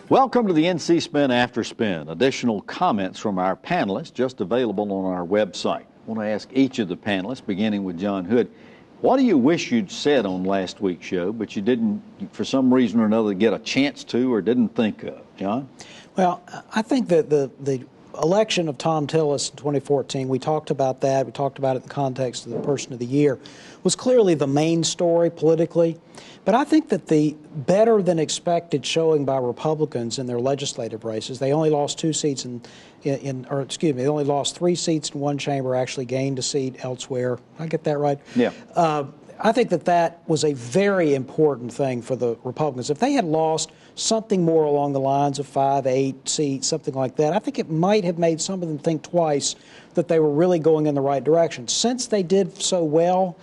Welcome to the NC Spin After Spin. Additional comments from our panelists just available on our website. I want to ask each of the panelists, beginning with John Hood, what do you wish you'd said on last week's show, but you didn't, for some reason or another, get a chance to or didn't think of? John? Well, I think that the election of Tom Tillis in 2014, we talked about that. We talked about it in the context of the Person of the Year, was clearly the main story politically. But I think that the better than expected showing by Republicans in their legislative races, they only lost 2 seats they only lost 3 seats in one chamber, actually gained a seat elsewhere. Did I get that right? Yeah. I think that was a very important thing for the Republicans. If they had lost something more along the lines of 5, 8 seats, something like that, I think it might have made some of them think twice that they were really going in the right direction. Since they did so well,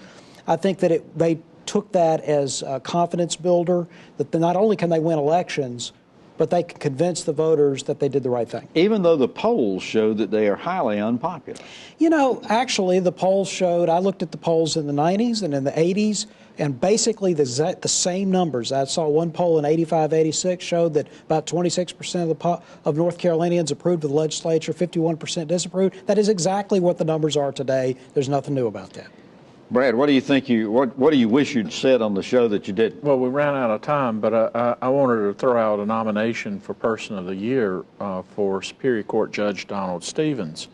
I think that they took that as a confidence builder, that not only can they win elections, but they can convince the voters that they did the right thing. Even though the polls show that they are highly unpopular. You know, actually, the polls showed, I looked at the polls in the 90s and in the 80s, and basically the same numbers. I saw one poll in 85, 86 showed that about 26% of North Carolinians approved of the legislature, 51% disapproved. That is exactly what the numbers are today. There's nothing new about that. Brad, what do you think what do you wish you'd said on the show that you didn't? Well, we ran out of time, but I wanted to throw out a nomination for Person of the Year for Superior Court Judge Donald Stevens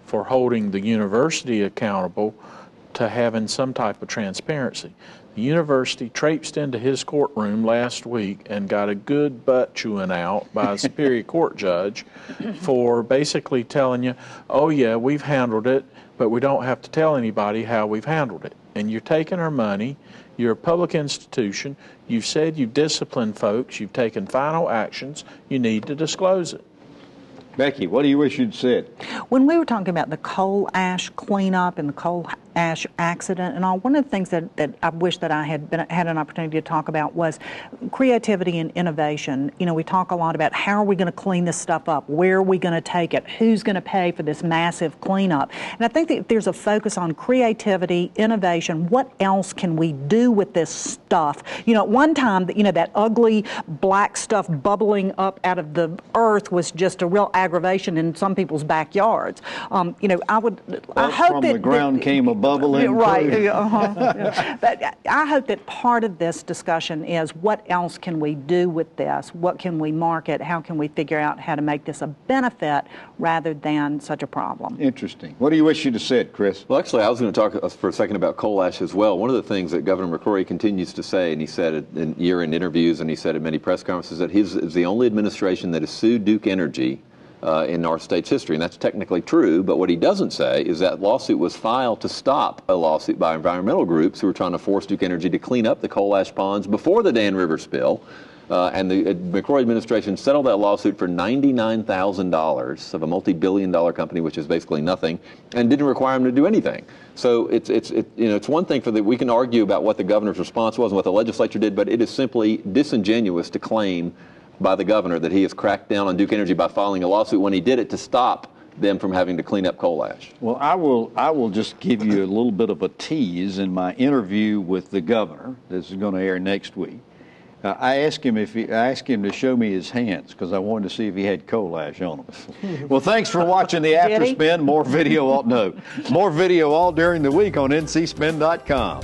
for holding the university accountable to having some type of transparency. The university traipsed into his courtroom last week and got a good butt chewing out by a Superior Court judge for basically telling you, oh yeah, we've handled it, but we don't have to tell anybody how we've handled it. And you're taking our money, you're a public institution, you've said you've disciplined folks, you've taken final actions, you need to disclose it. Becky, what do you wish you'd said? When we were talking about the coal ash cleanup and the coal ash accident and all, one of the things that I wish that I had an opportunity to talk about was creativity and innovation. You know, we talk a lot about how are we going to clean this stuff up? Where are we going to take it? Who's going to pay for this massive cleanup? And I think that there's a focus on creativity, innovation. What else can we do with this stuff? You know, at one time, you know, that ugly black stuff bubbling up out of the earth was just a real aggravation in some people's backyards. You know, I hope from that the ground came a bubbling. Right. But I hope that part of this discussion is what else can we do with this? What can we market? How can we figure out how to make this a benefit rather than such a problem? Interesting. What do you wish you'd have said, Chris? Well, actually, I was going to talk for a second about coal ash as well. One of the things that Governor McCrory continues to say, and he said it in year-end interviews, and he said at many press conferences, that his is the only administration that has sued Duke Energy in our state's history, and that's technically true, but what he doesn't say is that lawsuit was filed to stop a lawsuit by environmental groups who were trying to force Duke Energy to clean up the coal ash ponds before the Dan River spill, and the McCrory administration settled that lawsuit for $99,000 of a multi-billion-dollar company, which is basically nothing, and didn't require them to do anything. So it's one thing we can argue about what the governor's response was and what the legislature did, but it is simply disingenuous to claim by the governor that he has cracked down on Duke Energy by filing a lawsuit when he did it to stop them from having to clean up coal ash. Well, I will just give you a little bit of a tease in my interview with the governor. This is going to air next week. I asked him to show me his hands because I wanted to see if he had coal ash on them. Well, thanks for watching the After Spin. More video all during the week on ncspin.com.